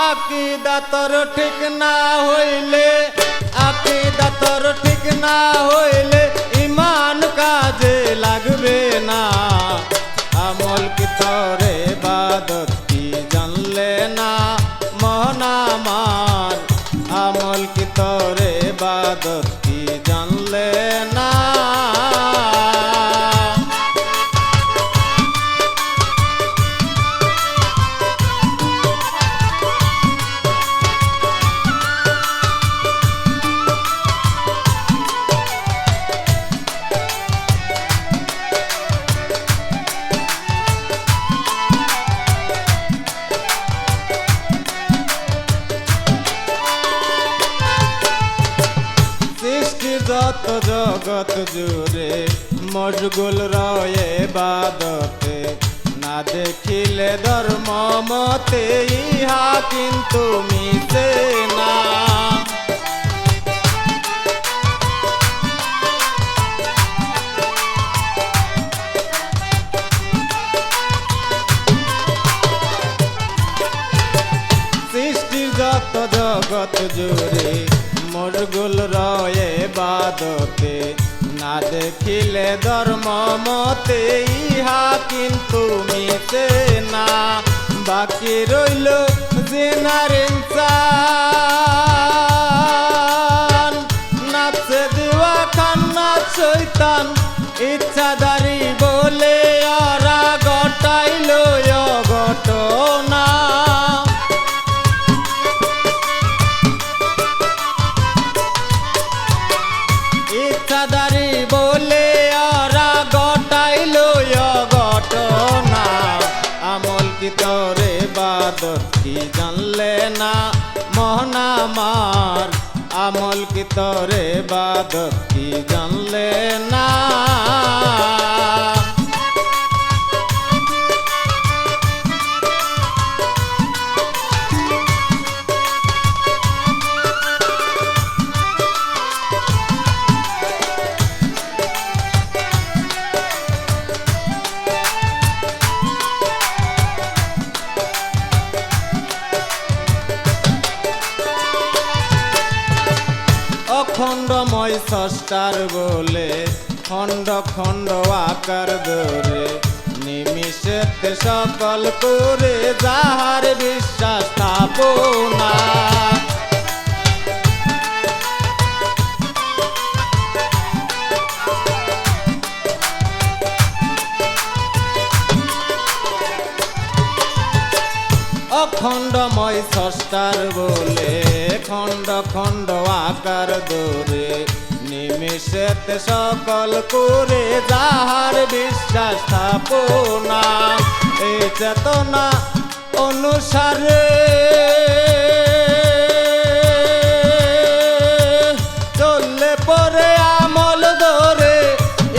আকিদা তোর ঠিক না হইলে, আকিদা তোর ঠিক না হইলে ইমান কাজে লাগবে না। আমল কি তোর ইবাদত কি জানলে না মন আমার, আমল কি তোর ইবাদত কি জানলে না। যত জগৎ জুড়ে মশগুল রয়ে ইবাদতে, না দেখিলে ধর্ম মতে ইহা কিন্তু মিশে না। সৃষ্টির যত জগৎ জুড়ে মশগুল রয়ে ইবাদতে, না দেখিলে ধর্ম মতে ইহা কিন্তু মিশে না। বাকি রইল জিনার ইনসান, নাফসে দিওয়া খান্না শয়তান, ইচ্ছাদারি বলে ওরা ঘটাইল ঘটনা। ইচ্ছাদারি বলে ওরা ঘটাইল ঘটনা। আমল কি তোর ইবাদত কি জানলে না মন আমার, আমল কি তোর ইবাদত কি জানলে না। অখণ্ডময় স্রষ্টার বলে খণ্ড খণ্ড আকার ধরে, নিমিষেতে সকল করে যাহার বিশ্বাস স্থাপনা। অখণ্ডময় স্রষ্টার বলে খণ্ড খণ্ড আকার ধরে, নিমিষেতে সকল করে যাহার বিশ্বাস স্থাপনা। এই চেতনা অনুসারে চললে পরে আমল ধরে,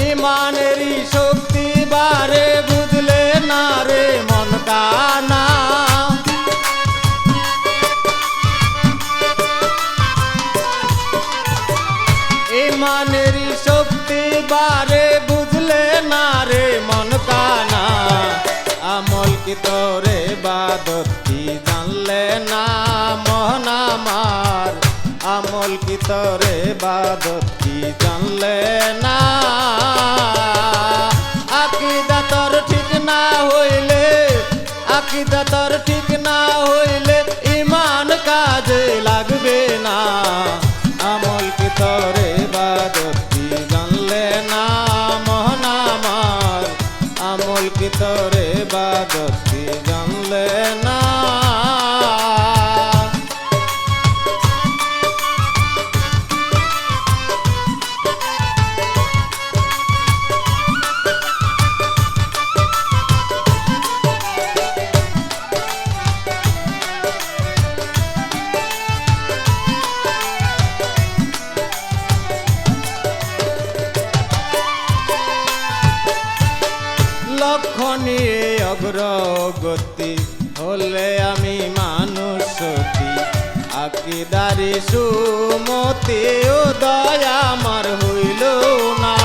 ইমানেরই শক্তি বাড়ে বুঝলে না রে মন কানা। ইমানেরই শক্তি বাড়ে বুঝলে না রে মন কানা। আমল কি তোর ইবাদত কি জানলে না মন আমার, আমল কি তোর ইবাদত কি জানলে না। আকিদা তোর ঠিক না হইলে, আকিদা তোর ঠিক না হইলে ইমান কাজে লাগবে না। আমল কি তোর ইবাদত কি জানলে না মন আমার, আমল কি তোর ইবাদত কি জানলে না। লক্ষ্য নিয়ে অগ্রগতি হলে আমি মানুষ সতী, আকিদারি সুমতি উদয় আমার হইল না।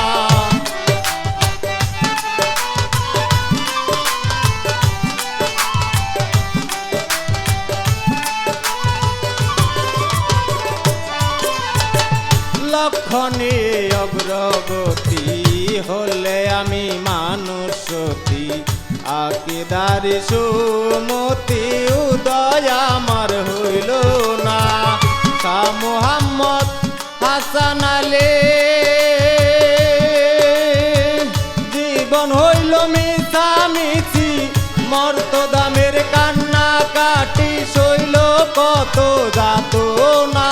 আকিদারি সুমতি উদয় আমার হইল না। শাহ মুহাম্মদ হাসান আলী জীবন হইল মিছামিছি, মর্তদামের কান্না কাটি শৈল কত যাত না।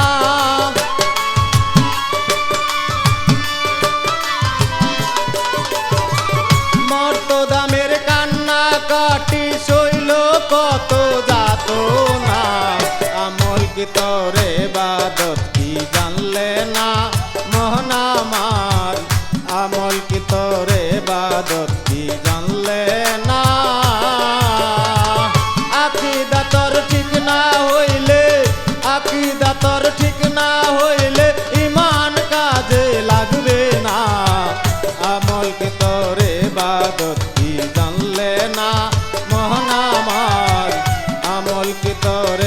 মর্তদামের কান্না কাটি শৈল কত যাত না। আমল কি তোরে বাদত কি জানলে না মহান আমার, আমল কি তোরে বাদত কি জানলে না। আকিদা তোর ঠিক না হইলে, আকিদা তোর ঠিক না হইলে ইমান কাজে লাগবে না। আমল কি তোরে বাদত কি জানলে না মহান আমার, আমল কি তোরে